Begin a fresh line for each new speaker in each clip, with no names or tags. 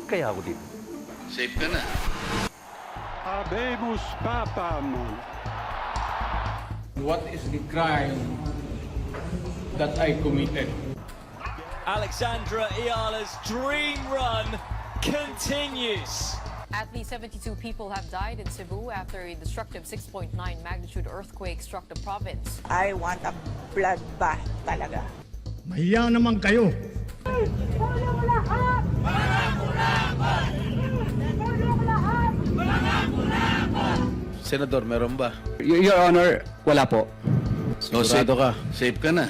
Safe kaya ako dito?
Safe ka na.
Habemus Papam.
What is the crime that I committed?
Alexandra Ayala's dream run continues.
At least 72 people have died in Cebu after a destructive 6.9 magnitude earthquake struck the province.
I want a bloodbath talaga.
Mahiya naman kayo.
Senador, meron ba?
Your Honor, wala po.
Sigurado ka? Safe ka na.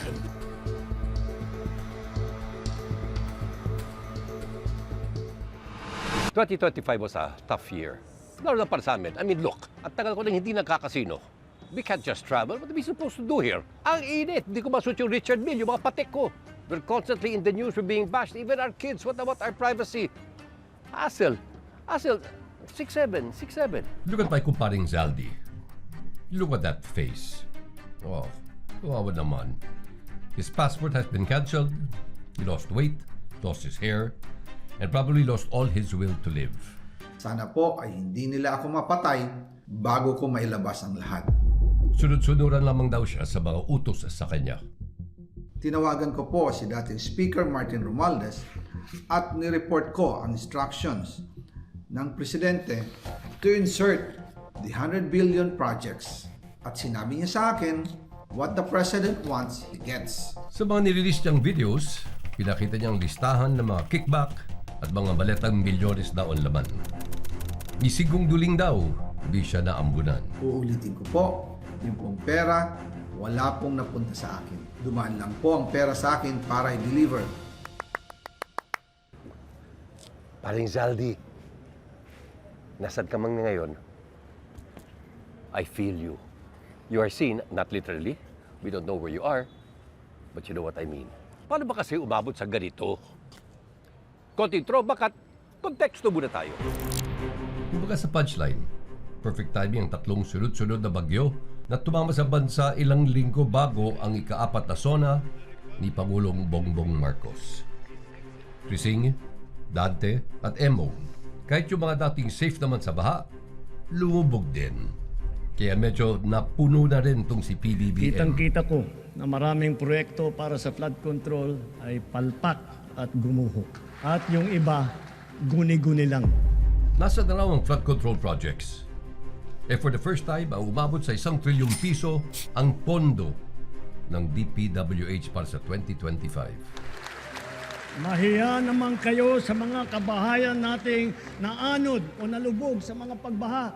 ...2025 was a tough year. Lalo na para sa amin. I mean, look, at tagal ko nang hindi nagkakasino. We can't just travel. What are we supposed to do here? Ang init! Hindi ko masut yung Richard Mille, yung mga patek ko. We're constantly in the news, we're being bashed. Even our kids, what about our privacy? Hassle. 6'7".
Look at my kumparing Zaldi. Look at that face. Oh, kawawa naman. His passport has been cancelled. He lost weight, lost his hair, and probably lost all his will to live.
Sana po ay hindi nila ako mapatay bago ko mailabas ang lahat.
Sunod-sunuran lamang daw siya sa mga utos sa kanya.
Tinawagan ko po si dating Speaker Martin Romualdez at nireport ko ang instructions ng Presidente to insert the 100 billion projects. At sinabi niya sa akin, what the President wants, he gets.
Sa mga nirelease niyang videos, pinakita niyang listahan ng mga kickback at mga maletang milyones daw ang laman. Ni Sigong Duling daw, hindi siya naambunan.
Uulitin ko po, yung pong pera, wala pong napunta sa akin. Dumaan lang po ang pera sa akin para i-deliver.
Paring Zaldi, nasaan ka man ngayon? I feel you. You are seen, not literally. We don't know where you are, but you know what I mean. Paano ba kasi umabot sa ganito? Konting throwback at konteksto muna tayo.
Kumbaga sa punchline, perfect timing ang tatlong sunod-sunod na bagyo na tumama sa bansa ilang linggo bago ang ika-4 na sona ni Pangulong Bongbong Marcos. Trising, Dante at Emong, kahit yung mga dating safe naman sa baha, lumubog din. Kaya medyo napuno na rin itong si PBBM.
Kitang-kita ko na maraming proyekto para sa flood control ay palpak at gumuho. At yung iba, guni-guni lang.
Nasa na raw ang flood control projects. For the first time, umabot sa 1 trilyong piso ang pondo ng DPWH para sa 2025.
Mahiya naman kayo sa mga kabahayan nating naanod o nalubog sa mga pagbaha.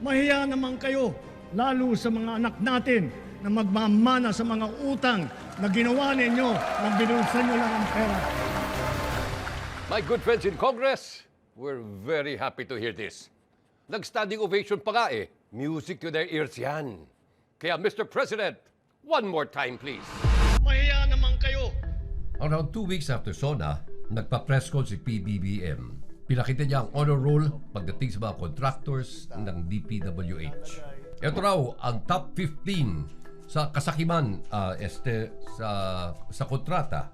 Mahiya naman kayo, lalo sa mga anak natin na magmamana sa mga utang na ginawa ninyo nang binulsan nyo lang ang pera.
My good friends in Congress, we're very happy to hear this. Nag-standing ovation pa nga eh. Music to their ears yan. Kaya Mr. President, one more time please.
Mahiya naman kayo.
Around 2 weeks after SONA, nagpa-press call si PBBM. Pinakita niya ang honor roll pagdating sa mga contractors ng DPWH. Ito raw ang top 15 sa kasakiman sa kontrata.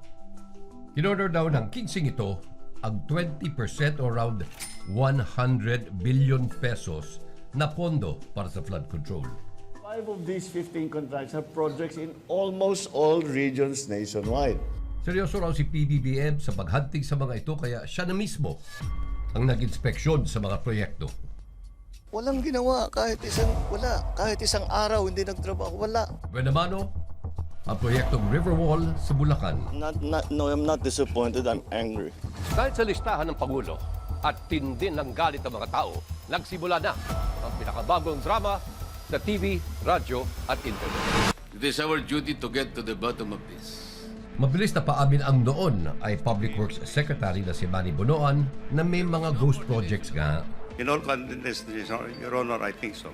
In-order daw ng kinsing ito ang 20% or around 100 billion pesos na pondo para sa flood control.
5 of these 15 contracts are projects in almost all regions nationwide.
Seryoso raw si PBBM sa paghunting sa mga ito kaya siya na mismo ang nag-inspeksyon sa mga proyekto.
Walang ginawa kahit isang araw hindi nagtrabaho, wala.
Buenamano, ang proyektong Riverwall sa Bulacan.
No, I'm not disappointed, I'm angry.
Dahil sa listahan ng Pangulo at tindi ng galit ng mga tao, nagsimula na ang pinakabagong drama sa TV, radyo at internet.
It is our duty to get to the bottom of this.
Mabilis na paamin ang noon ay Public Works Secretary na si Manny Bonoan na may mga ghost projects nga.
In all confidence, Your Honor, I think so.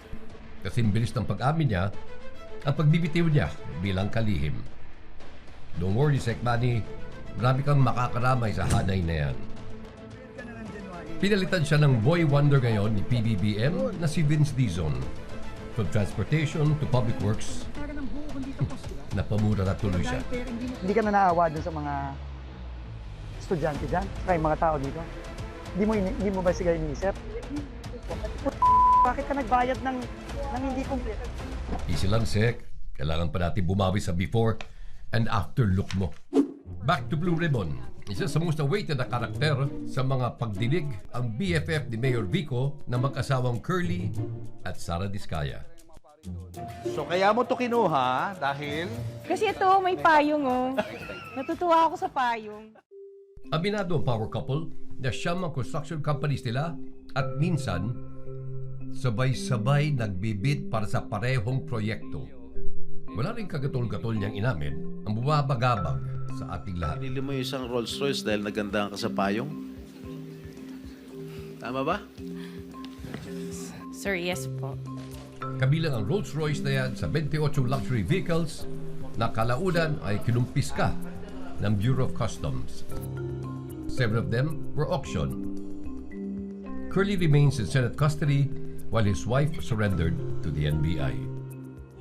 Kasi bilis ng pag-amin niya at pagbibitiw niya bilang kalihim. Don't worry, Sec Manny, marami kang makakaramay sa hanay na yan. Pinalitan siya ng boy wonder ngayon ni PBBM na si Vince Dizon. From transportation to public works, napamura na tuloy siya.
Hindi ka na naawa dun sa mga estudyante dyan, ay mga tao dito.
Hindi mo ba sigay iniisip? Bakit ka nagbayad ng hindi kompleto?
Easy lang, Sek. Kailangan pa natin bumawi sa before and after look mo. Back to Blue Ribbon. Isa sa most awaited na karakter sa mga pagdinig ang BFF ni Mayor Vico na mag-asawang Curly at Sara Diskaya.
So kaya mo to kinuha dahil
Kasi ito, may payong oh. Natutuwa ako sa payong.
Aminado ang power couple na siyam ang construction companies nila at minsan sabay-sabay nagbibid para sa parehong proyekto. Wala rin kagatol-gatol niyang inamin ang bumabagabag sa ating lahat.
Pinili mo yung isang Rolls Royce dahil nagandahan ka sa payong? Tama ba?
Sir, yes po.
Kabilang ang Rolls Royce na yan sa 28 luxury vehicles na kalaunan ay kinumpis ka ng Bureau of Customs. 7 of them were auctioned. Curly remains in Senate custody while his wife surrendered to the NBI.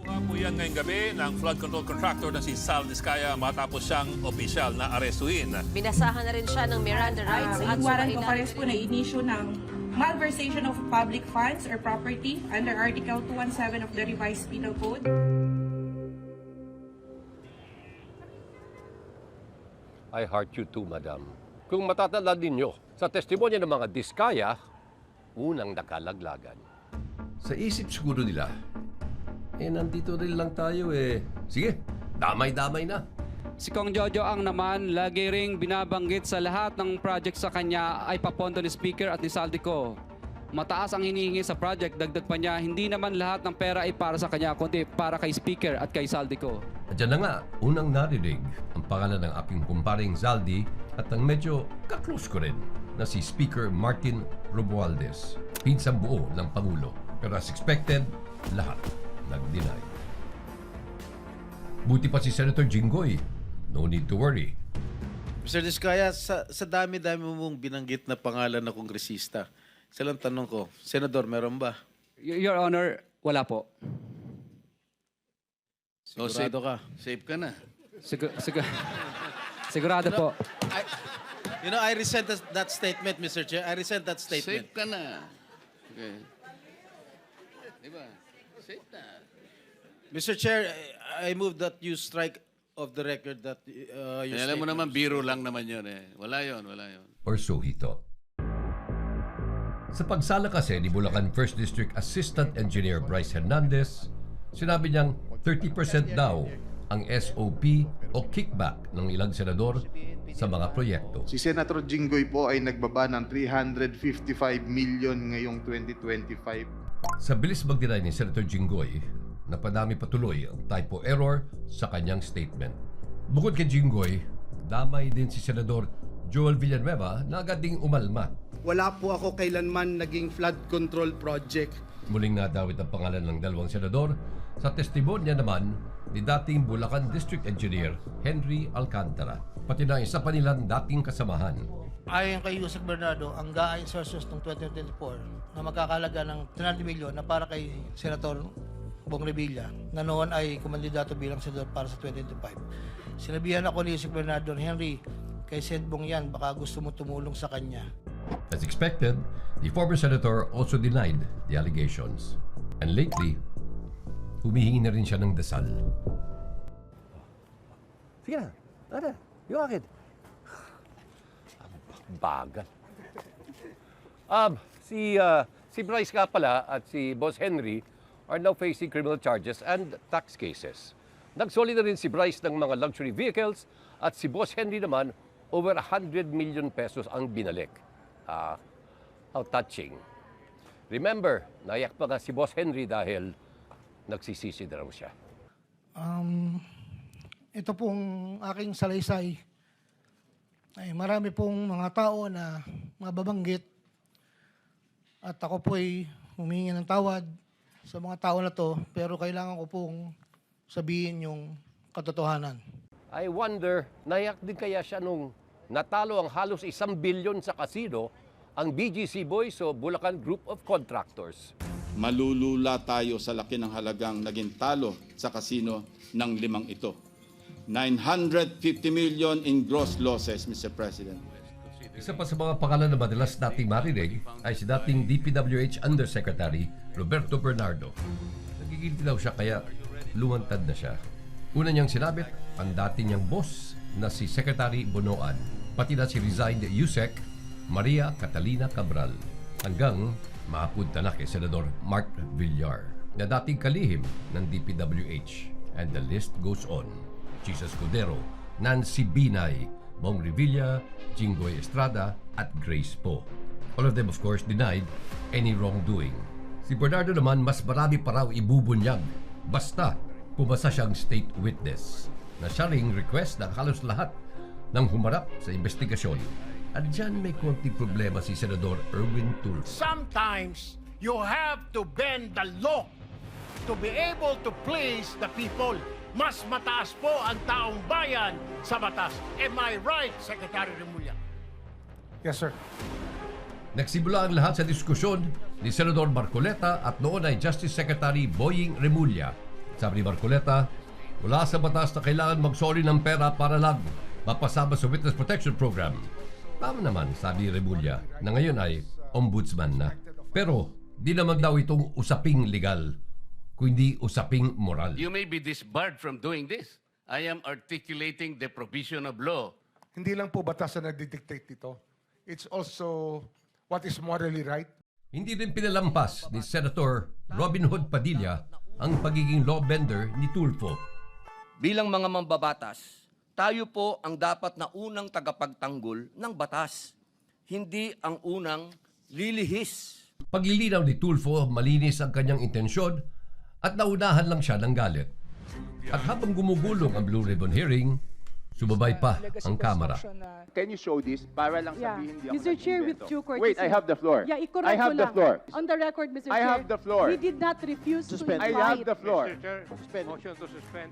Nga po yan ngayong gabi ng flood control contractor na si Sal Diskaya matapos siyang opisyal na arestuin.
Binasahan na rin siya ng Miranda rights at
Warrant of arrest po na inisyu ng malversation of public funds or property under Article 217 of the Revised Penal Code.
I heart you too, madam. Kung matatala ninyo, sa testimonya ng mga Diskaya, unang nakalaglagan.
Sa isip siguro nila, nandito rin lang tayo Sige, damay-damay na.
Si Kong Jojo Ang naman, lagi ring binabanggit sa lahat ng project sa kanya ay papondo ni Speaker at ni Saldico. Mataas ang hinihingi sa project, dagdag pa niya, hindi naman lahat ng pera ay para sa kanya, kundi para kay Speaker at kay Saldico.
At dyan na nga, unang narinig ang pangalan ng aking kumparing Zaldi at ang medyo kaklose ko rin na si Speaker Martin Romualdez, pinsang buo ng Pangulo. Pero as expected, lahat nag-deny. Buti pa si Senator Jinggoy. No need to worry.
Mr. Diskaya, sa dami-dami mong binanggit na pangalan na kongresista, silang tanong ko, Senador, meron ba?
Your Honor, wala po.
Sigurado ka? Safe ka na.
Sigurado po.
I resent that statement, Mr. Chair. I resent that statement.
Safe ka na.
Okay. Diba? Safe na. Mr. Chair, I move that you strike of the record that your
Alam mo
statement.
naman, biro lang naman yun Wala yun.
Or so he thought. Sa pagsala kasi ni Bulacan 1st District Assistant Engineer Bryce Hernandez, sinabi niyang 30% daw ang SOP o kickback ng ilang senador sa mga proyekto.
si Senator Jinggoy po ay nagbaba ng 355 million ngayong 2025.
Sa bilis mag-deny ni Senator Jinggoy, napadami patuloy ang typo error sa kanyang statement. Bukod kay Jinggoy, damay din si Senador Joel Villanueva na agad ding umalma.
Wala po ako kailanman naging flood control project.
Muling nadawit ang pangalan ng dalawang senador sa testimonya naman ni dating Bulacan District Engineer Henry Alcantara, pati na isa pa nilang dating kasamahan.
Ayon kay Yusek Bernardo, ang GAA sources ng 2024 na magkakalaga ng 300 milyon na para kay Senator Bong Revilla na noon ay kumandidato bilang senador para sa 2025. Sinabihan ako ni Yusek Bernardo, Henry, kay Sen Bong yan, baka gusto mo tumulong sa kanya.
As expected, the former senator also denied the allegations. And lately, humihingi na rin siya ng dasal.
Sige na, yung akin. Bagal. Si Bryce nga pala at si Boss Henry are now facing criminal charges and tax cases. Nagsoli na rin si Bryce ng mga luxury vehicles at si Boss Henry naman over 100 million pesos ang binalik. How touching. Remember, naiyak pa nga si Boss Henry dahil nagsisisi na raw siya.
Ito pong aking salaysay ay marami pong mga tao na mababanggit at ako po ay humingi ng tawad sa mga tao na to, pero kailangan ko pong sabihin yung katotohanan.
I wonder, naiyak din kaya siya nung natalo ang halos 1 bilyon sa casino ang BGC Boys o Bulacan Group of Contractors.
Malulula tayo sa laki ng halagang naging talo sa kasino ng 5 ito. 950 million in gross losses, Mr. President.
Isa pa sa mga pangalan na madalas nating marinig ay si dating DPWH Undersecretary Roberto Bernardo. Nagigilty daw siya kaya lumantad na siya. Una niyang sinabit ang dati niyang boss na si Secretary Bonoan, pati na si resigned USEC Maria Catalina Cabral, hanggang maapunta na kay Senador Mark Villar na dating kalihim ng DPWH. And the list goes on. Chisa Escudero, Nancy Binay, Bong Revilla, Jinggoy Estrada at Grace Poe. All of them of course denied any wrongdoing. Si Bernardo naman mas marami pa raw ibubunyag basta pumasa siyang state witness na siya ring request ng halos lahat ng humarap sa investigasyon. At dyan may konting problema si Senador Erwin Tulfo.
Sometimes you have to bend the law to be able to please the people. Mas mataas po ang taong bayan sa batas. Am I right, Secretary Remulla?
Yes, sir.
Nagsimula ang lahat sa diskusyon ni Senador Marcoleta at noon ay Justice Secretary Boying Remulla. Sabi ni Marcoleta, wala sa batas na kailangan mag-sorry ng pera para lang mapasama sa Witness Protection Program. Tama naman, sabi ni Remulla, na ngayon ay ombudsman na. Pero di naman daw itong usaping legal, kundi usaping moral.
You may be disbarred from doing this. I am articulating the provision of law.
Hindi lang po batas na nagdidictate dito. It's also what is morally right.
Hindi rin pinalampas ni Senator Robin Hood Padilla ang pagiging law bender ni Tulfo.
Bilang mga mambabatas, tayo po ang dapat na unang tagapagtanggol ng batas, hindi ang unang lilihis.
Paglilinaw ni Tulfo, malinis ang kanyang intensyon at naunahan lang siya ng galit. At habang gumugulong ang Blue Ribbon hearing, sumabay pa ang kamera.
Can you show this para lang sabihin di ako
Mr. Chair, with
nag-invento?
due courtesy.
Wait, I have the floor.
Yeah,
I have the floor.
On the record, Mr. Chair.
I have the floor.
We did not refuse to invite.
I have the floor.
Motion to suspend.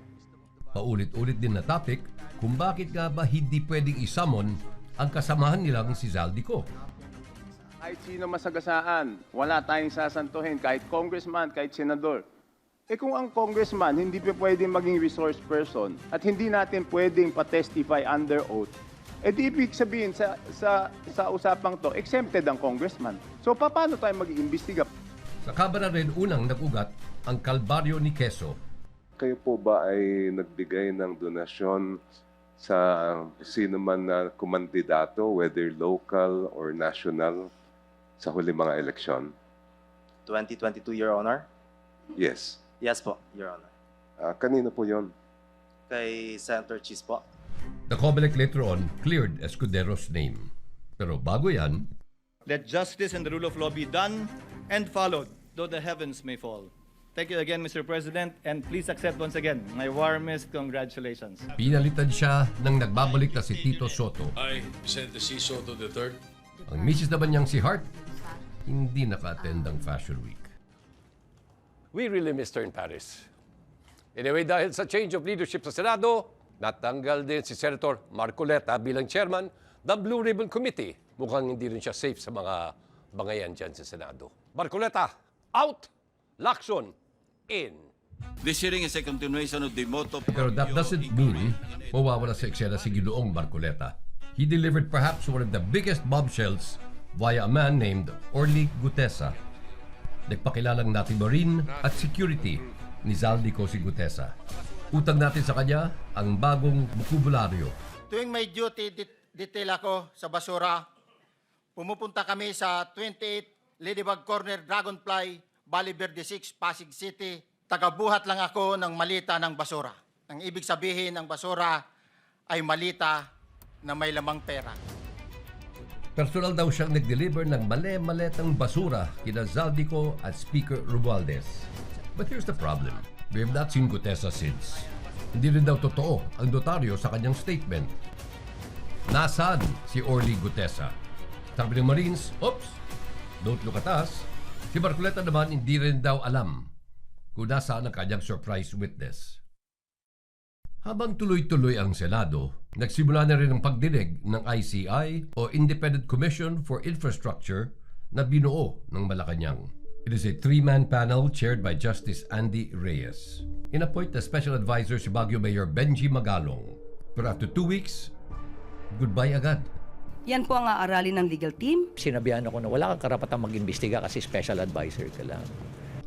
Paulit-ulit din na topic kung bakit nga ba hindi pwedeng isamon ang kasamahan nilang si Zaldico.
Kahit sino masagasaan, wala tayong sasantuhin, kahit congressman, kahit senador. Eh kung ang congressman hindi pa pwedeng maging resource person at hindi natin pwedeng pa-testify under oath, eh di ibig sabihin sa usapang to, exempted ang congressman. So paano tayo mag-iimbestiga?
Sa Kamara rin unang nag-ugat ang kalbaryo ni Quezon.
Kayo po ba ay nagbigay ng donasyon sa sino man na kumandidato, whether local or national, sa huli mga eleksyon?
2022, Your Honor?
Yes.
Yes po, Your Honor.
Kanino po yon?
Kay Senator Cheese po.
The COMELEC later on cleared Escudero's name. Pero bago yan,
let justice and the rule of law be done and followed, though the heavens may fall. Thank you again, Mr. President, and please accept once again my warmest congratulations.
pinalitan siya ng nagbabalik na si Tito Soto.
I, Vicente C. Soto III.
Ang misis naman niyang si Hart, hindi naka-attend ang Fashion Week.
We really missed her in Paris. Anyway, dahil sa change of leadership sa Senado, natanggal din si Senator Marcoleta bilang chairman ng Blue Ribbon Committee. Mukhang hindi rin siya safe sa mga bangayan dyan sa Senado. Marcoleta, out! Lacson, in.
This hearing is a continuation of the motto.
Pero that doesn't mean mawawala sa eksena si Ginoong Marcoleta. He delivered perhaps one of the biggest bombshells via a man named Orly Gutesa. Nagpakilalang nating Marine at Security ni Zaldico si Gutesa. Utang natin sa kanya ang bagong bokabularyo.
Tuwing may duty detail ako sa basura, pumupunta kami sa 28 Ladybug Corner, Dragonfly, Valle Verde 6, Pasig City. Tagabuhat lang ako ng malita ng basura. Ang ibig sabihin ng basura ay malita na may lamang pera.
Personal daw siyang nag-deliver ng mali-maletang basura kina Zaldico at Speaker Romualdez. But here's the problem. We have not seen Gutesa since. Hindi rin daw totoo ang notaryo sa kanyang statement. Nasaan si Orly Gutesa? Sabi ng Marines, oops, don't look at us. Si Marcoleta naman hindi rin daw alam kung nasaan ang kanyang surprise witness. Habang tuloy-tuloy ang Senado, nagsimula na rin ang pagdinig ng ICI o Independent Commission for Infrastructure na binuo ng Malacanang. It is a three-man panel chaired by Justice Andy Reyes. Inappoint na special advisor si Baguio Mayor Benji Magalong. Pero after 2 weeks, goodbye agad.
Yan po ang aaralin ng legal team.
Sinabihan ako na wala kang karapatang mag-imbestiga kasi special advisor ka lang.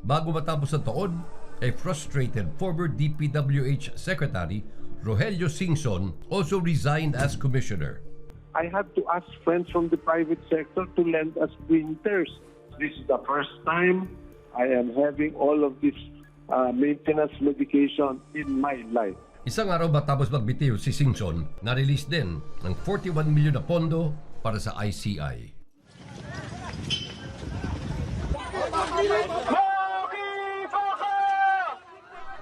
Bago matapos ang taon, a frustrated former DPWH Secretary Rogelio Singson also resigned as commissioner.
I had to ask friends from the private sector to lend us printers. This is the first time I am having all of this maintenance medication in my life.
Isang araw matapos magbitiw si Singson, na-release din ng 41 milyon na pondo para sa ICI.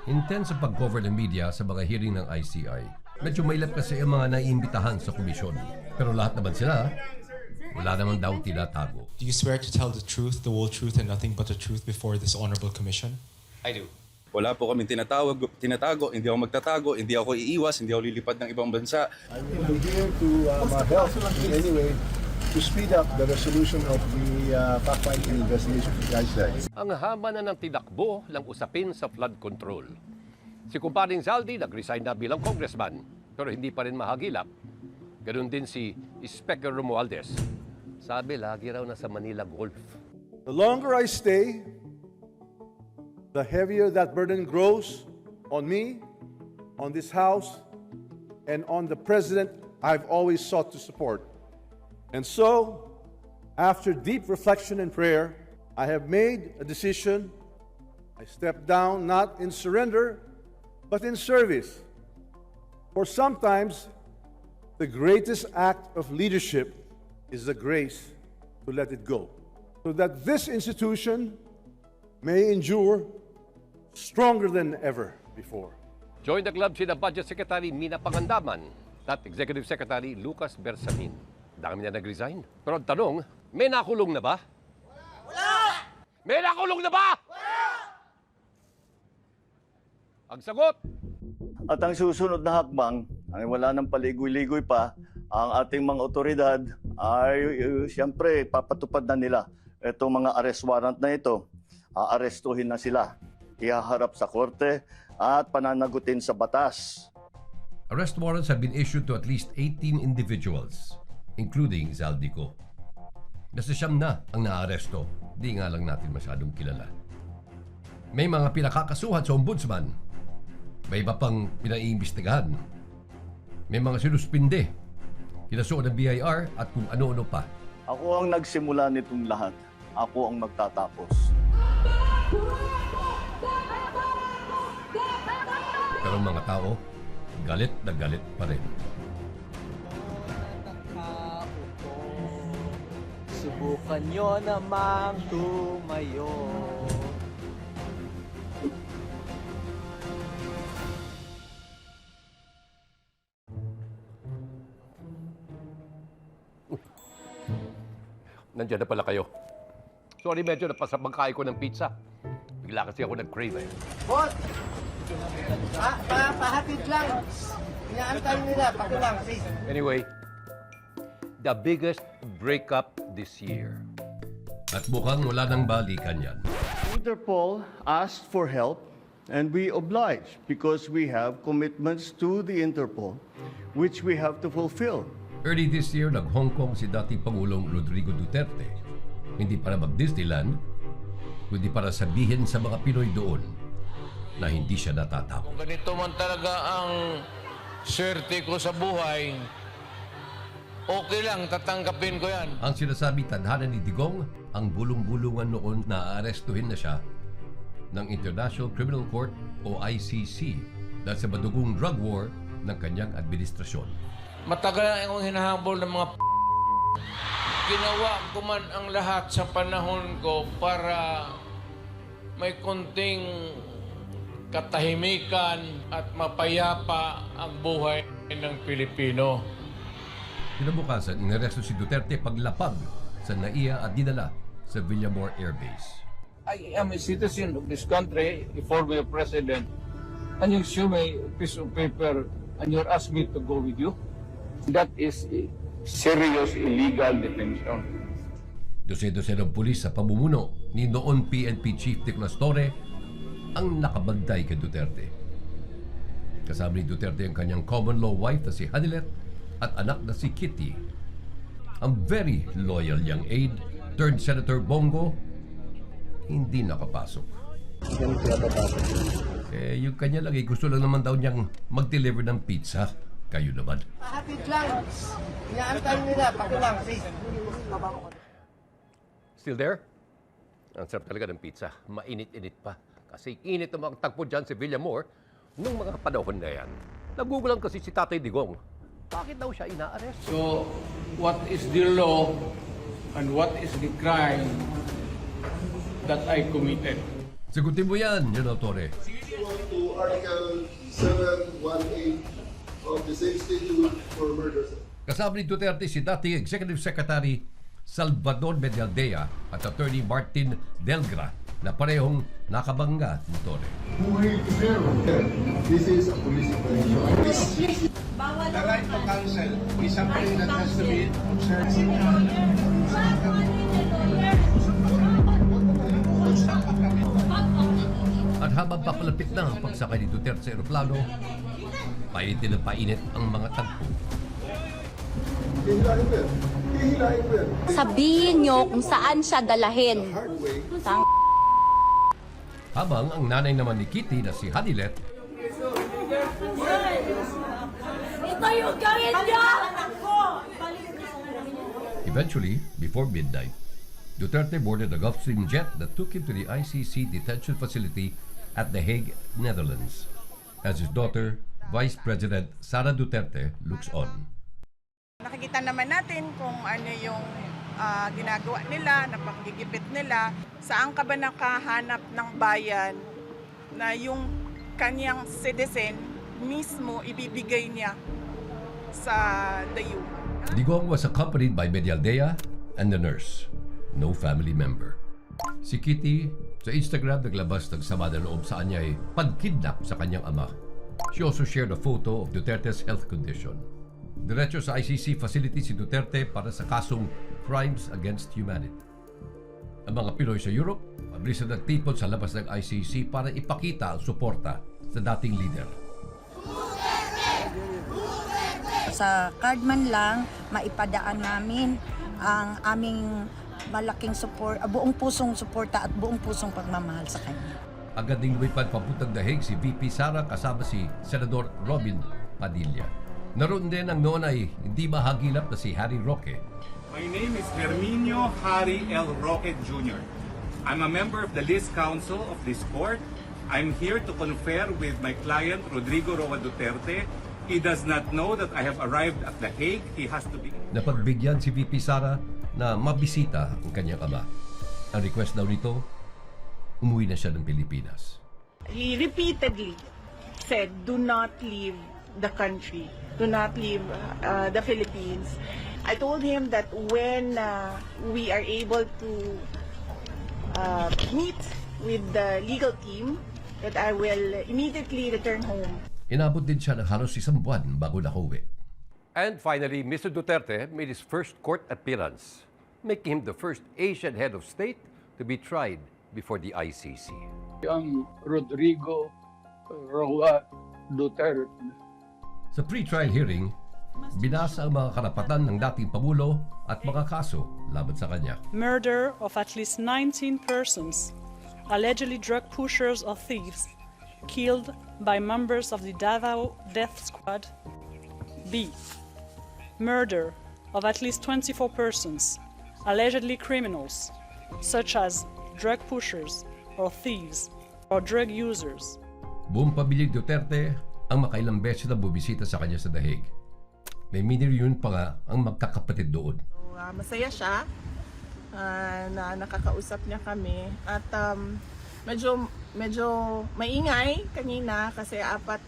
Intense ang pag-cover ng media sa mga hearing ng ICI. Medyo mailap kasi ang mga naiimbitahan sa komisyon. Pero lahat naman sila, wala naman daw tinatago.
Do you swear to tell the truth, the whole truth, and nothing but the truth before this honorable commission?
I do. Wala po kaming tinatago, hindi ako magtatago, hindi ako iiwas, hindi ako lilipad ng ibang bansa.
I will be here to help in any way to speed up the resolution of the fact-finding investigation of the ICI.
Ang haba na ng tinakbo lang usapin sa flood control. Si kumparing Zaldi nag-resign na bilang congressman, pero hindi pa rin mahagilap. Ganun din si Speaker Romualdez. Sabi, lagi raw na sa Manila Golf.
The longer I stay, the heavier that burden grows on me, on this House, and on the President I've always sought to support. And so, after deep reflection and prayer, I have made a decision. I step down not in surrender, but in service. For sometimes, the greatest act of leadership is the grace to let it go, so that this institution may endure stronger than ever before.
Join the club sina Budget Secretary Mina Pangandaman at Executive Secretary Lucas Bersamin. Dami na nag-resign. Pero ang tanong, may nakulong na ba? Wala! May nakulong na ba? Wala! Ang sagot,
At ang susunod na hakbang, ay wala nang paligoy-ligoy pa, ang ating mga otoridad ay siyempre papatupad na nila itong mga arrest warrant na ito. Aarestuhin na sila, ihaharap sa korte at pananagutin sa batas.
Arrest warrants have been issued to at least 18 individuals, including Zaldico. Nasa siyam na ang naaresto, di nga lang natin masyadong kilala. May mga pinakakasuhan sa ombudsman, may iba pang pinaiimbestigahan, may mga sinuspinde, kinasuhan ng BIR at kung ano-ano pa.
Ako ang nagsimula nitong lahat. Ako ang magtatapos.
Pero ang mga tao, galit na galit pa rin.
Subukan nyo namang tumayo.
nandiyan na pala kayo. Sorry, medyo napasabangkay ko ng pizza. Bigla kasi ako nag-crave eh.
Boss! Pahatid lang. Inaantay nila. Pakulang, please.
Anyway, the biggest breakup this year.
At mukhang wala nang balikan yan.
Interpol asked for help and we obliged because we have commitments to the Interpol which we have to fulfill.
Early this year, nag-Hong Kong si dating Pangulong Rodrigo Duterte. Hindi para mag-Disneyland, kundi para sabihin sa mga Pinoy doon na hindi siya natatakot.
Kung ganito man talaga ang swerte ko sa buhay, okay lang, tatanggapin ko yan.
Ang sinasabi tadhana ni Digong, ang bulong-bulungan noon na aarestuhin na siya ng International Criminal Court o ICC dahil sa madugong drug war ng kanyang administrasyon.
Matagal na akong hinahabol ng mga ginawa ko man ang lahat sa panahon ko para may konting katahimikan at mapayapa ang buhay ng Pilipino.
Kinabukasan, inaresto si Duterte paglapag sa NAIA at dinala sa Villamor Air Base.
I am a citizen of this country, a former president, and you show me a piece of paper and you're asking me to go with you? That is a serious illegal detention.
Dose-dose ng pulis sa pamumuno ni noon PNP Chief Nicolas Torre ang nakabantay kay Duterte. Kasama ni Duterte ang kanyang common law wife na si Hanilet at anak na si Kitty. ang very loyal young aide turned Senator Bongo hindi nakapasok. Yung kanya lang gusto lang naman daw niyang mag-deliver ng pizza. Kayo naman.
Hatid lang. Inaantay nila. Pakilang.
Still there? Ang sarap talaga ng pizza. Mainit-init pa. Kasi init naman ang tagpo dyan si Villamor nung mga panahon na yan. Nagugulan kasi si Tatay Digong. Bakit daw siya ina-arrest?
So, what is the law and what is the crime that I committed?
Sagutin mo yan, General Torre.
To Article 718 of the same statute for murder.
Kasama ni Duterte si dating Executive Secretary Salvador Medialdea at Attorney Martin Delgra na parehong nakabangga ni Torre.
This is a police operation.
The right to counsel is something that has to be observed.
At habang papalapit na ang pagsakay ni Duterte sa aeroplano, painitin ng painit ang mga tagpo.
Sabihin nyo kung saan siya dalahin.
Habang ang nanay naman ni Kitty na si Hanilet,
Ito yung gawin niya!
eventually, before midnight, Duterte boarded a Gulfstream jet that took him to the ICC detention facility at The Hague, Netherlands, as his daughter, Vice President Sara Duterte, looks on.
Nakikita naman natin kung ano yung ginagawa nila, na panggigipit nila. Saan ka ba nakahanap ng bayan na yung kanyang citizen mismo ibibigay niya sa dayo?
Digong was accompanied by Medialdea and the nurse. No family member. Si Kitty, sa Instagram naglabas ng sama na loob sa kanya ay pagkidnap sa kanyang ama. She also shared a photo of Duterte's health condition. Diretso sa ICC facility si Duterte para sa kasong Crimes Against Humanity. Ang mga Pinoy sa Europe, mabilis na nagtipon sa labas ng ICC para ipakita ang suporta sa dating leader.
Sa card man lang, maipadaan namin ang aming malaking support, buong pusong suporta at buong pusong pagmamahal sa kanya.
Agad ding lumipad papuntang The Hague si VP Sara kasama si Senador Robin Padilla. Naroon din ang noon ay hindi mahagilap na si Harry Roque.
My name is Herminio Harry L. Roque Jr. I'm a member of the List Council of this court. I'm here to confer with my client Rodrigo Roa Duterte. He does not know that I have arrived at The Hague. He has to be...
Napagbigyan si VP Sara na mabisita ang kanyang ama. Ang request daw nito, umuwi na siya ng Pilipinas.
He repeatedly said, do not leave the country. Do not leave the Philippines. I told him that when we are able to meet with the legal team, that I will immediately return home.
Inabot din siya ng halos isang buwan bago nakauwi.
And finally, Mr. Duterte made his first court appearance, making him the first Asian head of state to be tried before the ICC.
Ang Rodrigo Roa Duterte.
Sa pre-trial hearing, binasa ang mga karapatan ng dating Pangulo at mga kaso laban sa kanya.
Murder of at least 19 persons, allegedly drug pushers or thieves, killed by members of the Davao Death Squad. B. Murder of at least 24 persons, allegedly criminals, such as drug pushers or thieves or drug users.
Buong pamilyang Duterte ang makailang beses na bubisita sa kanya sa The Hague. May mini-reunion pa nga ang magkakapatid doon.
Masaya siya na nakakausap niya kami at medyo maingay kanina kasi apat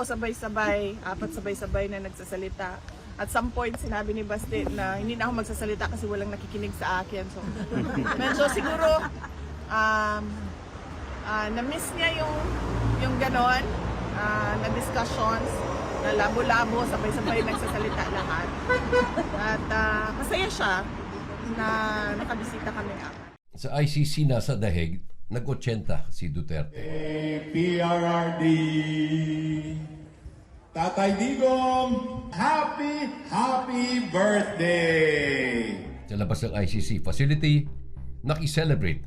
sabay-sabay na nagsasalita. At some point sinabi ni Basti na hindi na ako magsasalita kasi walang nakikinig sa akin. So medyo siguro na-miss niya yung ganon na discussions, na labo-labo, sabay-sabay nagsasalita lahat. At masaya siya na nakabisita kami.
Sa ICC nasa The Hague, nag-80 si Duterte.
PRRD,
Tatay Digong, happy birthday!
Sa labas ng ICC facility, nakiselebrate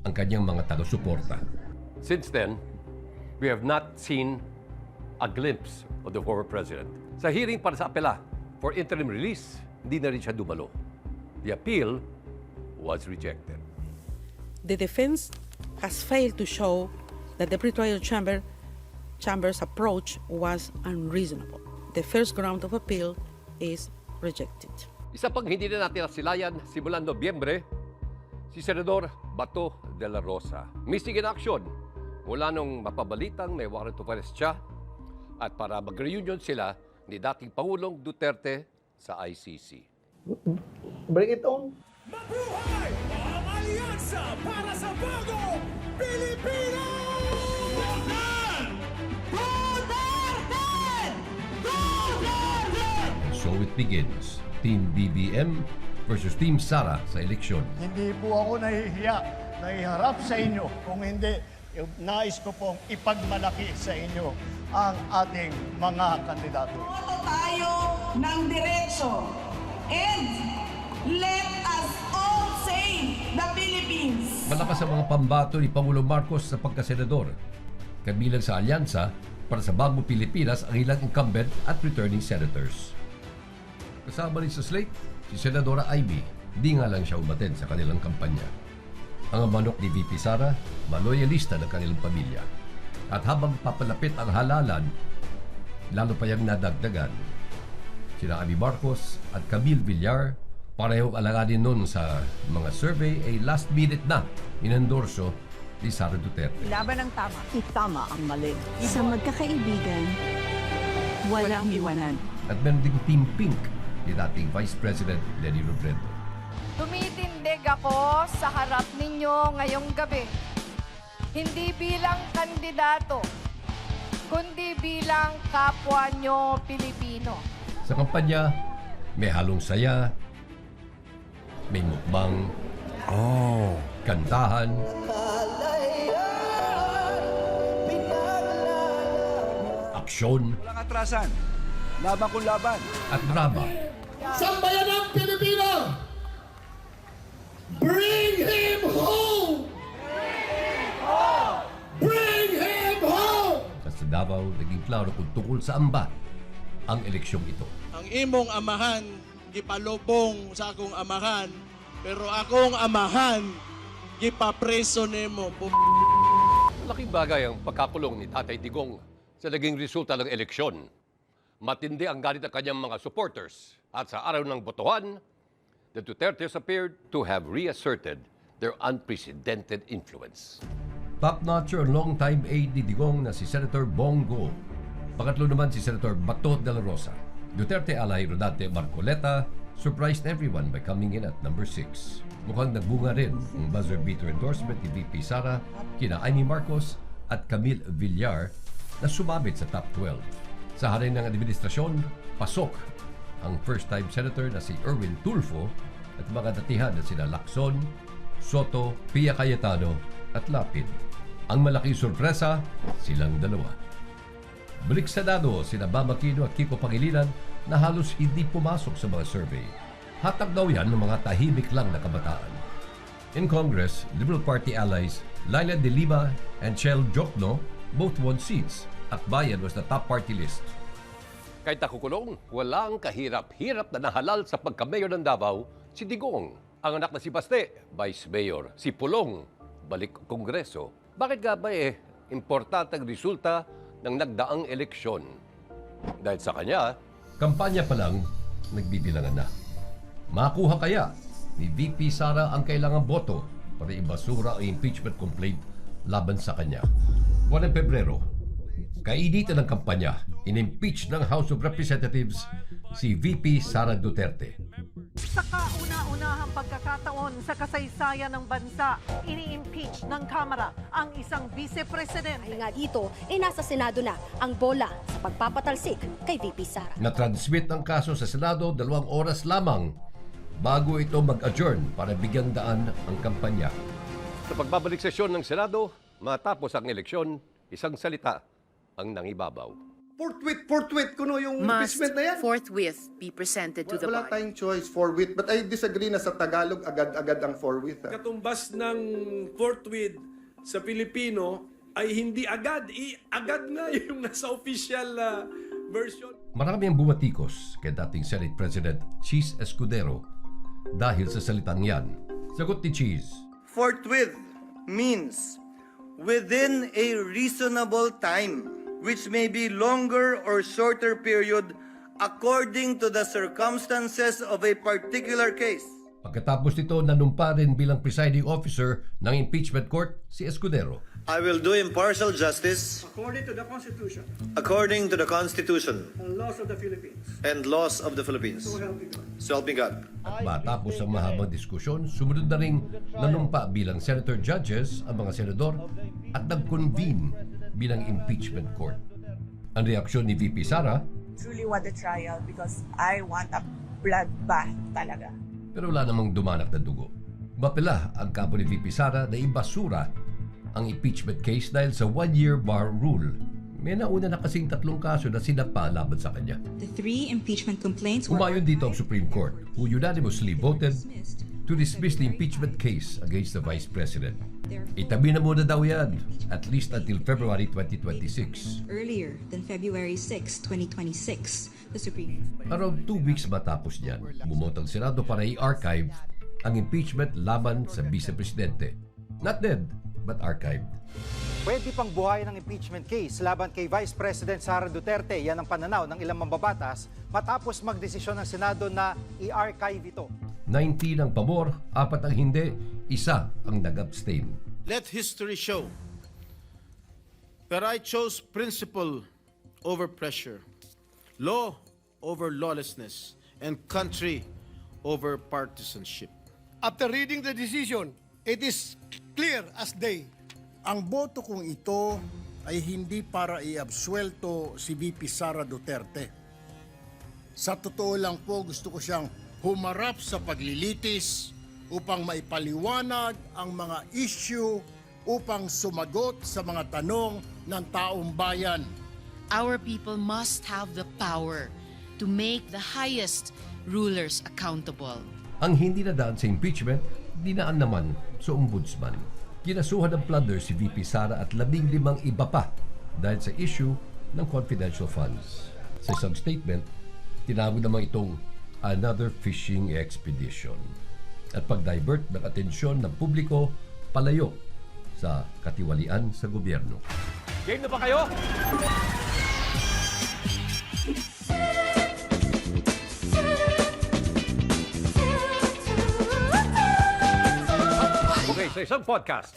ang kanyang mga taga-suporta.
Since then, we have not seen a glimpse of the former president. Sa hearing para sa apela for interim release, hindi na rin siya dumalo. The appeal was rejected.
The defense has failed to show that the pretrial chamber's approach was unreasonable. The first ground of appeal is rejected.
Isa pang hindi na natin nasilayan simulan Nobyembre, si Senador Bato de la Rosa. Missing in action mula nung mapabalitang may warrant of arrest siya at para mag-reunion sila ni dating Pangulong Duterte sa ICC.
Bring it on.
Mabuhay ang alyansa para sa bagong Pilipinas!
So it begins. Team BBM versus Team Sara sa eleksyon.
Hindi po ako nahihiya na iharap sa inyo kung hindi nais ko pong ipagmalaki sa inyo ang ating mga kandidato.
Boto tayo ng diretso and let us all save the Philippines.
Malakas ang mga pambato ni Pangulong Marcos sa pagkasenador. Kabilang sa alyansa para sa Bagong Pilipinas ang ilang incumbent at returning senators. Kasama rin sa slate, si Senadora Ivy. Di nga lang siya umaten sa kanilang kampanya. Ang manok ni VP Sara, maloyalista ng kanilang pamilya. At habang papalapit ang halalan, lalo pa yung nadagdagan. Sina Amy Marcos at Camille Villar, parehong alanganin nun sa mga survey ay last minute na inendorso ni Sara Duterte.
Laban ng tama, itama ang mali.
Sa magkakaibigan, walang iwanan.
At meron ding Team Pink ni dating Vice President Leni Robredo.
Tumitindig ako sa harap ninyo ngayong gabi. Hindi bilang kandidato, kundi bilang kapwa nyo Pilipino.
Sa kampanya, may halong saya, may mukbang, kantahan, aksyon,
Walang atrasan. Laban kung laban.
at drama.
Sambayan ng Pilipino! Bring him home! Bring him home!
At sa Davao, naging klaro kung tungkol saan ba ang eleksyong ito.
Ang imong amahan, gipalubong sa akong amahan, pero akong amahan, gipapreso nimo.
Malaking bagay ang pagkakulong ni Tatay Digong sa naging resulta ng eleksyon. Matindi ang galit ng kanyang mga supporters. At sa araw ng botohan, the Dutertes appeared to have reasserted their unprecedented influence.
Top-notcher long-time aide ni Digong na si Senator Bongo. Pangatlo naman si Senator Bato de la Rosa. Duterte ally Rodante Marcoleta surprised everyone by coming in at number 6. Mukhang nagbunga rin ang buzzer beater endorsement ni VP Sara kina Amy Marcos at Camille Villar na sumabit sa top 12. Sa harin ng administrasyon, pasok ang first-time senator na si Erwin Tulfo at mga datihan na sina Lacson, Soto, Pia Cayetano at Lapid. Ang malaking sorpresa, silang dalawa. Balik sa Senado, sina Bam Aquino at Kiko Pangilinan na halos hindi pumasok sa mga survey. Hatag daw yan ng mga tahimik lang na kabataan. In Congress, Liberal Party allies Laila de Lima and Chel Jokno both won seats. Akbayan was the top party list.
Kahit nakukulong, walang kahirap-hirap na nahalal sa pagka-mayor ng Davao, si Digong. Ang anak na si Baste, Vice Mayor. Si Pulong, balik Kongreso. Bakit nga ba importante ang resulta ng nagdaang eleksyon? Dahil sa kanya,
kampanya pa lang, nagbibilangan na. Makuha kaya ni VP Sara ang kailangang boto para ibasura ang impeachment complaint laban sa kanya. Buwan ng Pebrero, kainitan ng kampanya, in-impeach ng House of Representatives si VP Sara Duterte.
Sa kauna-unahang pagkakataon sa kasaysayan ng bansa, ini-impeach ng Kamara ang isang vice-presidente.
Dahil nga dito, nasa Senado na ang bola sa pagpapatalsik kay VP Sara.
Na-transmit ang kaso sa Senado 2 oras lamang bago ito mag-adjourn para bigyang daan ang kampanya.
sa pagbabalik sesyon ng Senado, matapos ang eleksyon, isang salita ang nangibabaw.
Forthwith kuno yung impeachment na yan.
forthwith be presented to the
Wala
body.
tayong choice, forthwith. But I disagree na sa Tagalog, agad-agad ang forthwith.
Katumbas ng forthwith sa Pilipino ay hindi agad. Agad nga yung nasa official version.
Marami ang bumatikos kay dating Senate President Cheese Escudero dahil sa salitang yan. Sagot ni Cheese.
Forthwith means within a reasonable time, which may be longer or shorter period according to the circumstances of a particular case.
Pagkatapos nito, nanumpa rin bilang presiding officer ng impeachment court si Escudero.
I will do impartial justice
According to the Constitution
according to the Constitution
and laws of the Philippines.
and laws of the Philippines.
So help me God.
So help me God.
At matapos ang mahabang diskusyon, sumunod na rin nanumpa bilang senator judges ang mga senador at nag-convene bilang impeachment court. Ang reaksyon ni VP Sara,
Truly want a trial because I want a bloodbath talaga.
pero wala namang dumanak na dugo. Mapila ang kampo ni VP Sara na ibasura ang impeachment case dahil sa 1-year bar rule. May nauna na kasing 3 kaso na sinapa laban sa kanya.
The 3 impeachment complaints were...
Umayon dito ang Supreme Court, who unanimously voted to dismiss the impeachment case against the Vice President. Itabi na muna daw yan, at least until February 2026.
Earlier than February 6, 2026, the Supreme...
Around 2 weeks matapos niyan, bumoto ang Senado para i-archive ang impeachment laban sa Vice Presidente. Not dead, but archived.
Pwede pang buhayin ng impeachment case laban kay Vice President Sara Duterte. Yan ang pananaw ng ilang mambabatas matapos magdesisyon ng Senado na i-archive ito.
19 ang pabor, 4 ang hindi, 1 ang nag-abstain.
Let history show that I chose principle over pressure, law over lawlessness, and country over partisanship.
After reading the decision, it is clear as day.
Ang boto kong ito ay hindi para iabsuelto si VP Sara Duterte. Sa totoo lang po, gusto ko siyang humarap sa paglilitis upang maipaliwanag ang mga issue upang sumagot sa mga tanong ng taong bayan.
Our people must have the power to make the highest rulers accountable.
Ang hindi nadaan sa impeachment, dinaan naman sa ombudsman. Kinasuhan ng plunder si VP Sara at 15 iba pa dahil sa issue ng confidential funds. Sa isang statement, tinawag naman itong another fishing expedition at pag-divert ng atensyon ng publiko palayo sa katiwalian sa gobyerno.
Game na ba kayo? Okay, sa isang podcast,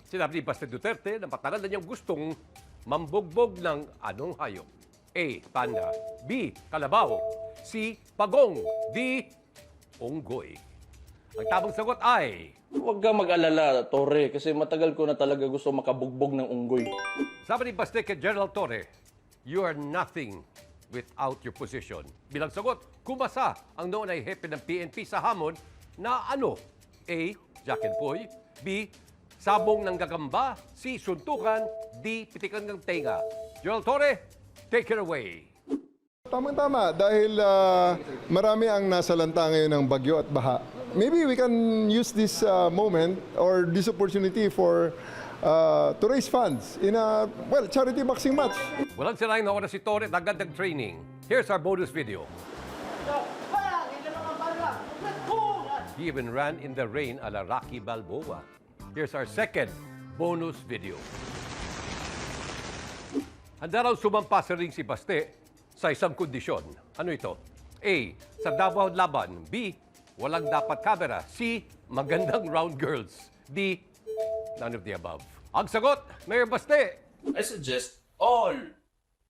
sinabi ni Pastor Duterte na matagal na niyang gustong mambugbog ng anong hayop. A. Panda. B. Kalabaw. C. Pagong. D. Unggoy. Ang tamang sagot ay...
Huwag kang mag-alala, Torre, kasi matagal ko na talaga gusto makabugbog ng unggoy.
Sabi ni Pastor kay General Torre, you are nothing without your position. Bilang sagot, kumasa ang noon ay hepe ng PNP sa hamon na ano? A. Jack and Poy. B. Sabong ng gagamba. C. Suntukan. D. Pitikan ng tenga. General Torre, take it away.
Tamang-tama dahil marami ang nasalanta ngayon ng bagyo at baha. Maybe we can use this moment or this opportunity to raise funds in a, charity boxing match.
Walang sinayang na oras si Torre at agad training. Here's our bonus video. He even ran in the rain a la Rocky Balboa. Here's our second bonus video. Handa raw sumampa sa ring si Baste sa isang kondisyon. Ano ito? A. Sa Davao laban. B. Walang dapat kamera. C. Magandang round girls. D. None of the above. Ang sagot, Mayor Baste.
I suggest all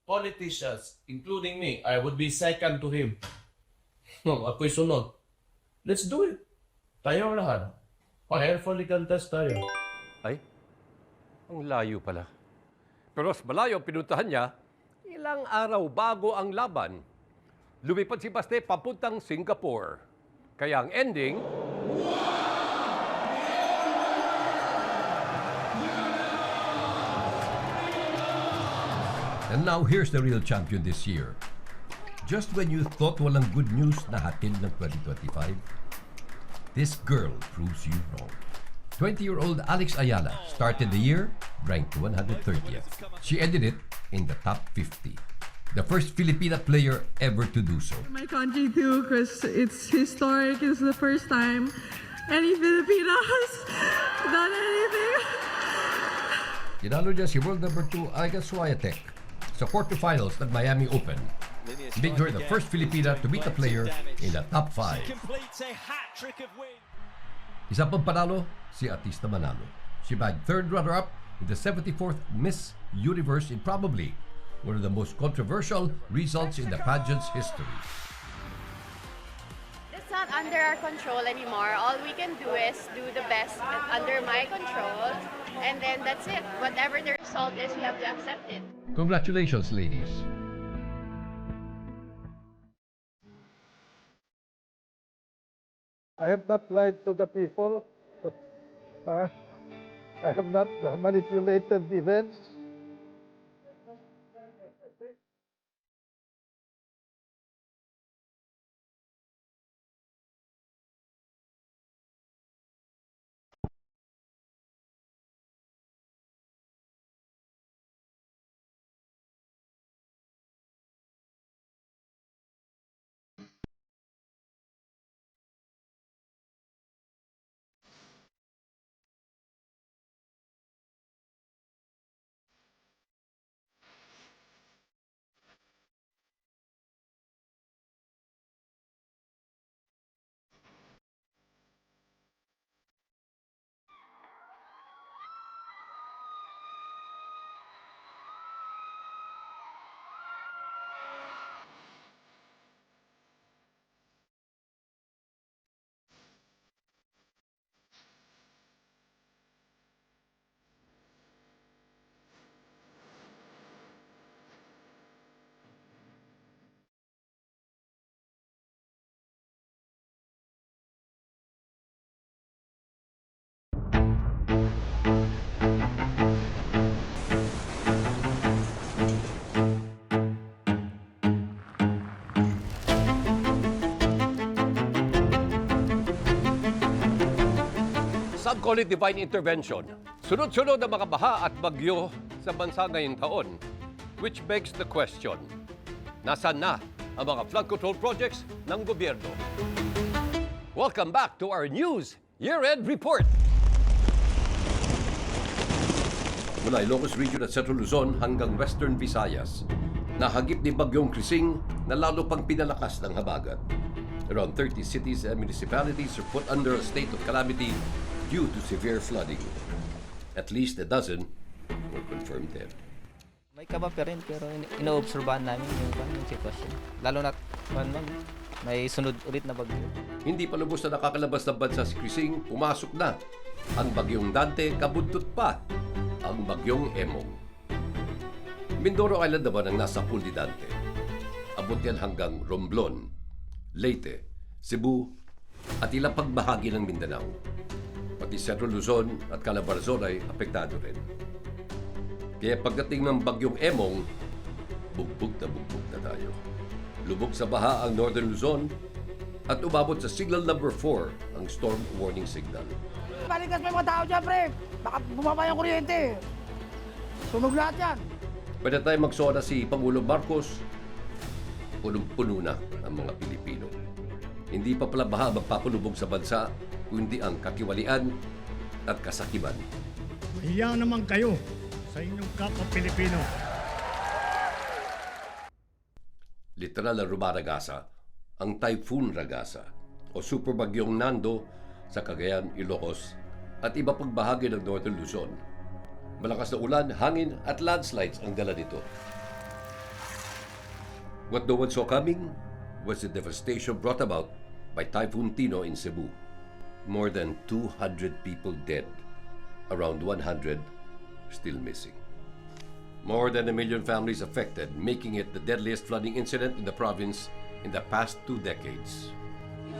politicians, including me, I would be second to him. No, ako'y sunod. Let's do it. Tayo lahat. Pa-hair follicle test tayo.
Ay, ang layo pala. Pero mas malayo ang pinuntahan niya, ilang araw bago ang laban. Lumipad si Baste papuntang Singapore. Kaya ang ending...
And now here's the real champion this year. Just when you thought walang good news na hatid ng 2025, this girl proves you wrong. 20-year-old Alex Ayala started the year ranked 130th. She ended it in the top 50. The first Filipina player ever to do so.
My country too, because it's historic. It's the first time any Filipina has done anything.
Tinalo niya si world number 2 Iga Swiatek sa quarterfinals ng Miami Open. Made her the first Filipina to beat a player in the top 5. Isa pang panalo, si Atista Manalo. She bagged third runner-up in the 74th Miss Universe in probably one of the most controversial results in the pageant's history.
It's not under our control anymore. All we can do is do the best under my control, and then that's it. Whatever the result is, we have to accept it.
Congratulations, ladies.
I have not lied to the people. I have not manipulated events.
Some call it divine intervention. Sunod-sunod ang mga baha at bagyo sa bansa ngayong taon. Which begs the question, nasaan na ang mga flood control projects ng gobyerno? Welcome back to our news year-end report.
Mula Ilocos Region at Central Luzon hanggang Western Visayas, nahagip ni Bagyong Krising na lalo pang pinalakas ng habagat. Around 30 cities and municipalities are put under a state of calamity due to severe flooding. At least a dozen were confirmed dead.
May kaba pa rin pero ino-obserbahan namin yung sitwasyon. Lalo na may sunod ulit na bagyo.
Hindi pa lubos na nakakalabas ng bansa si Krising, pumasok na ang Bagyong Dante, kabuntot pa ang Bagyong Emong. Mindoro Island naman ang nasa pool ni Dante. Abot yan hanggang Romblon, Leyte, Cebu at ilang pagbahagi ng Mindanao. Pati Central Luzon at Calabarzon ay apektado rin. Kaya pagdating ng Bagyong Emong, bugbog na tayo. Lubog sa baha ang Northern Luzon at umabot sa signal number 4 ang storm warning signal.
Balikas may mga tao dyan, pre! Baka bumaba yung kuryente. Sunog lahat yan.
Pwede tayo magsona si Pangulong Marcos, punong-puno na ang mga Pilipino. Hindi pa pala baha magpapalubog sa bansa, kundi ang kakiwalian at kasakiman.
Mahiya naman kayo sa inyong kapwa Pilipino.
Literal na rumaragasa ang Typhoon Ragasa o Superbagyong Nando sa Cagayan, Ilocos at iba pang bahagi ng Northern Luzon. Malakas na ulan, hangin at landslides ang dala nito. What no one saw coming was the devastation brought about by Typhoon Tino in Cebu. More than 200 people dead, around 100 still missing. More than 1 million families affected, making it the deadliest flooding incident in the province in the past 2 decades.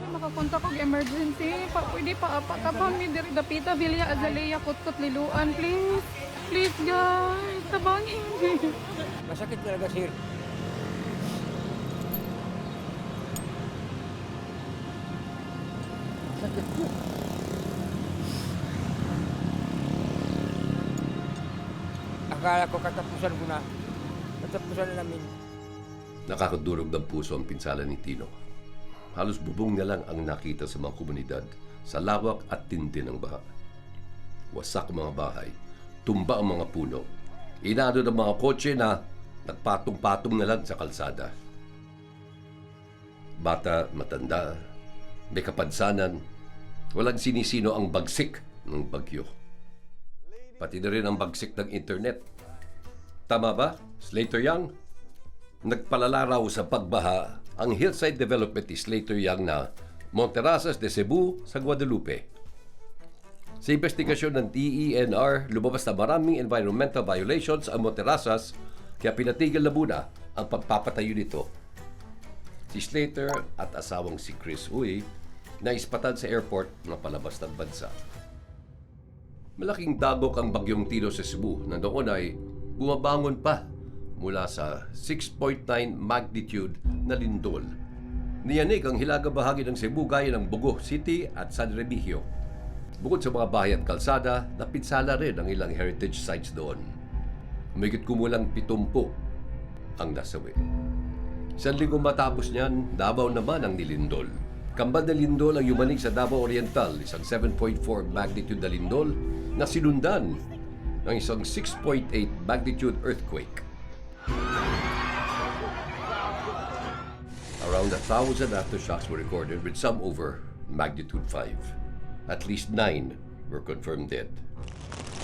Makapunta kong emergency. Pwede pa ka pa mi diri dapita Villa Azalea Kutkot Liluan, please. Please guys. Matabang hindi.
Masakit talaga, sir. Masakit po. Akala ko katapusan ko na. Katapusan na namin.
Nakakadurog ng puso ang pinsala ni Tino. Halos bubong na lang ang nakita sa mga komunidad sa lawak at tindi ng baha. Wasak ang mga bahay, tumba ang mga puno, inado ng mga kotse na nagpatong-patong na lang sa kalsada. Bata, matanda, may kapansanan, walang sinisino ang bagsik ng bagyo. Pati na rin ang bagsik ng internet. Tama ba, Slater Young? Nagpalala raw sa pagbaha ang hillside development ni Slater Young na Monterrasas de Cebu sa Guadalupe. Sa investigasyon ng DENR, lumabas na maraming environmental violations ang Monterrasas kaya pinatigil na muna ang pagpapatayo nito. Si Slater at asawang si Chris Uy naispatan sa airport na palabas ng bansa. Malaking dagok ang bagyong Tino sa Cebu na noon ay bumabangon pa mula sa 6.9 magnitude na lindol. Niyanig ang hilaga bahagi ng Cebu gaya ng Bogo City at San Remigio. Bukod sa mga bahay at kalsada, napinsala rin ang ilang heritage sites doon. Humigit kumulang 70 ang nasawi. Isang linggo matapos niyan, Davao naman ang nilindol. Kambal na lindol ang yumanig sa Davao Oriental, isang 7.4 magnitude na lindol na sinundan ng isang 6.8 magnitude earthquake. Around 1,000 aftershocks were recorded with some over magnitude 5. At least 9 were confirmed dead.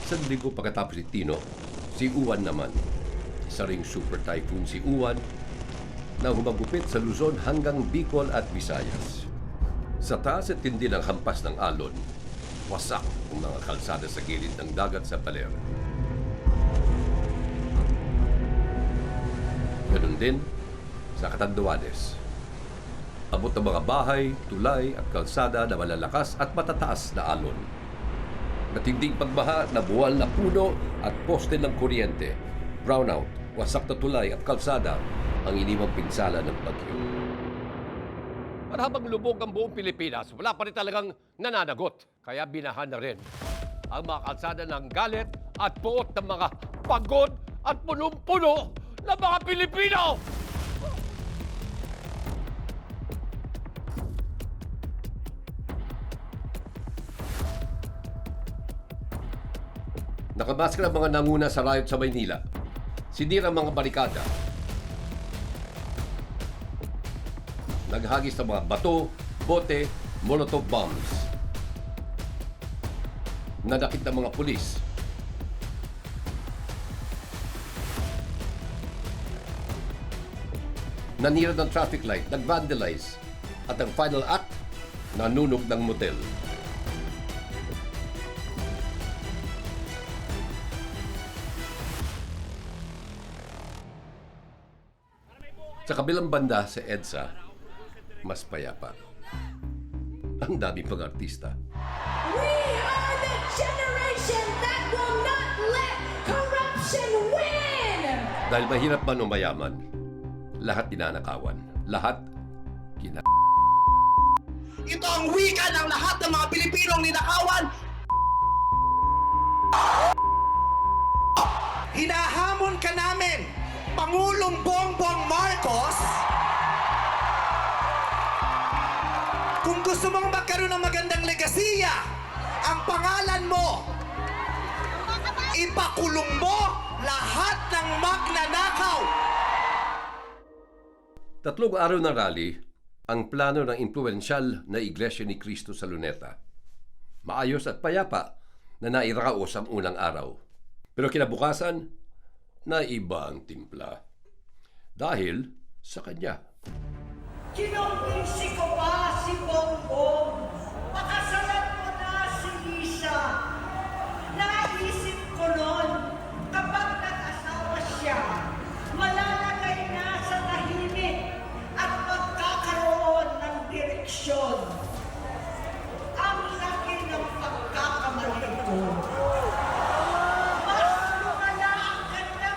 Isang linggo pagkatapos ni Tino, si Uwan naman. Isa ring super typhoon si Uwan na humagupit sa Luzon hanggang Bicol at Visayas. Sa taas at tindi ng hampas ng alon, wasak ang mga kalsada sa gilid ng dagat sa Baler. Ganun din sa Catanduanes. Abot ng mga bahay, tulay at kalsada na malalakas at matataas na alon. Matinding pagbaha na buwal na puno at poste ng kuryente. Brownout, wasak na tulay at kalsada ang iniwang pinsala ng bagyo. Para habang lubog ang buong Pilipinas, wala pa rin talagang nananagot. Kaya binahan na rin ang mga kalsada ng galit at puot ng mga pagod at punong-puno ng mga Pilipino! Nakamaskara ang mga nanguna sa riot sa Maynila. Sinira ang mga barikada. Naghagis ng mga bato, bote, molotov bombs. Nanakit ng mga pulis. Nanira ng traffic light, nag-vandalize. At ang final act, nanunog ng motel. Sa kabilang banda sa EDSA, mas payapa. Ang daming pag-artista.
We are the generation that will not let corruption win!
Dahil mahirap man o mayaman, lahat ninanakawan. Lahat
Ito ang wika ng lahat ng mga Pilipinong ninakawan! Hinahamon ka namin, Pangulong Bongbong Marcos, kung gusto mong magkaroon ng magandang legasiya, ang pangalan mo, ipakulong mo lahat ng magnanakaw.
3 araw na rally ang plano ng impluwensyal na Iglesia ni Cristo sa Luneta. Maayos at payapa na nairaos ang unang araw. Pero kinabukasan, naiba ang timpla. Dahil sa kanya.
Kinumbinsi ko ba si Bongbong? Pakasalan mo na si Lisa. Naisip ko noon, kapag nag-asawa siya, malalagay na sa tahimik at magkakaroon ng direksyon. Ang laki ng pagkakamali ko. Mas lumala ang kanya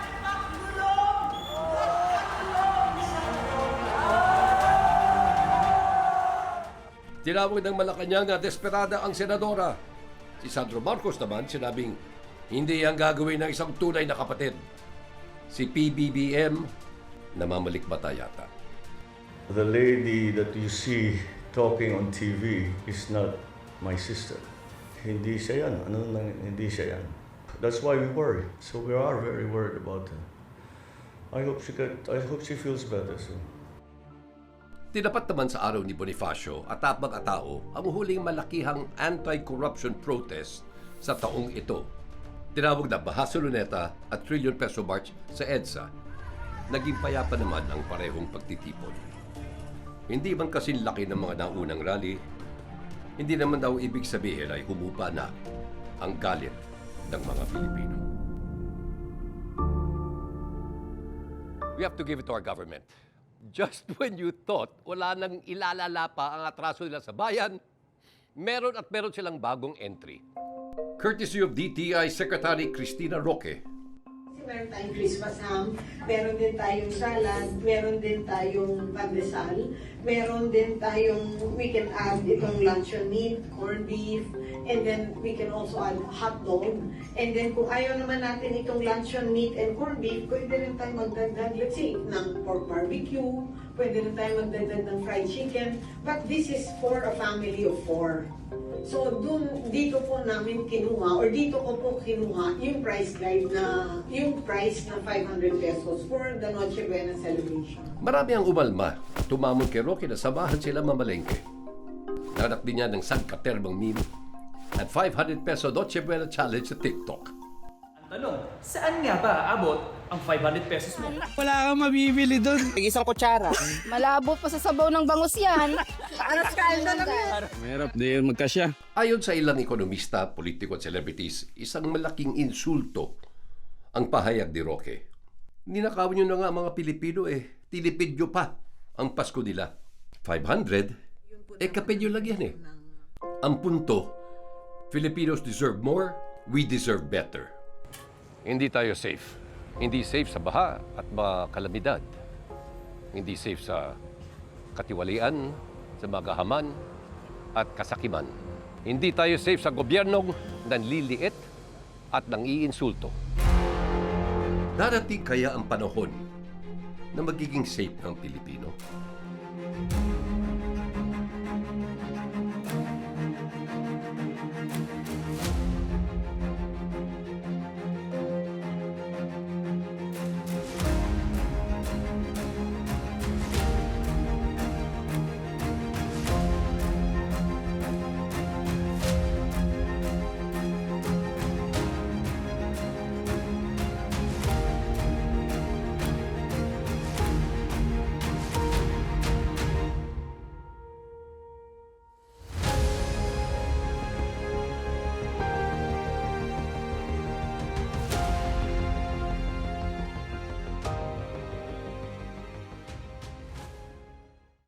Tinawag ng Malacanang na desperada ang senadora. Si Sandro Marcos naman sinabing hindi yan gagawin ng isang tunay na kapatid. Si PBBM namamalikmata yata.
The lady that you see talking on TV is not my sister. Hindi siya yan. Hindi siya yan. That's why we worry. So we are very worried about her. I hope she feels better soon.
Tinapat naman sa araw ni Bonifacio at Atao ang huling malakihang anti-corruption protest sa taong ito. Tinawag na Bahasa Luneta at trillion peso march sa EDSA. Naging payapa naman ang parehong pagtitipon. Hindi man kasing laki ng mga naunang rally, hindi naman daw ibig sabihin ay humupa na ang galit ng mga Pilipino. We have to give it to our government. Just when you thought wala nang ilalala pa ang atraso nila sa bayan, meron silang bagong entry. Courtesy of DTI Secretary Cristina Roque.
Meron tayong Christmas ham, meron din tayong salad, meron din tayong pandesal, meron din tayong, we can add itong luncheon meat, corned beef, and then we can also add hot dog. And then kung ayaw naman natin itong luncheon meat and corned beef, pwede rin tayo magdagdag, let's say, ng pork barbecue, pwede rin tayo magdagdag ng fried chicken, but this is for a family of 4. So, dito po namin kinuha, or dito ko po kinuha, yung price guide na, yung price na 500 pesos for the Noche Buena celebration.
Marami ang umalma. Tumamon kay Roque na samahan sila mamalengke. Nanak din niya ng sangkaterbang meme at 500 peso Noche Buena challenge sa TikTok.
Tanong, saan nga ba abot ang 500 pesos mo?
Wala kang mabibili doon.
Isang kutsara.
Malabo pa sa sabaw ng bangus yan. Aras kaldo lang yan.
Mahirap, di yun magkasya.
Ayon sa ilang ekonomista, politiko at celebrities, isang malaking insulto ang pahayag ni Roque. Ninakaw nyo na nga mga Pilipino tilipid nyo pa ang Pasko nila. 500, kapedyo lang yan Ang punto, Filipinos deserve more, we deserve better. Hindi tayo safe. Hindi safe sa baha at mga kalamidad. Hindi safe sa katiwalian, sa magahaman at kasakiman. Hindi tayo safe sa gobyernong nanliliit at nang-iinsulto. Darating kaya ang panahon na magiging safe ng Pilipino?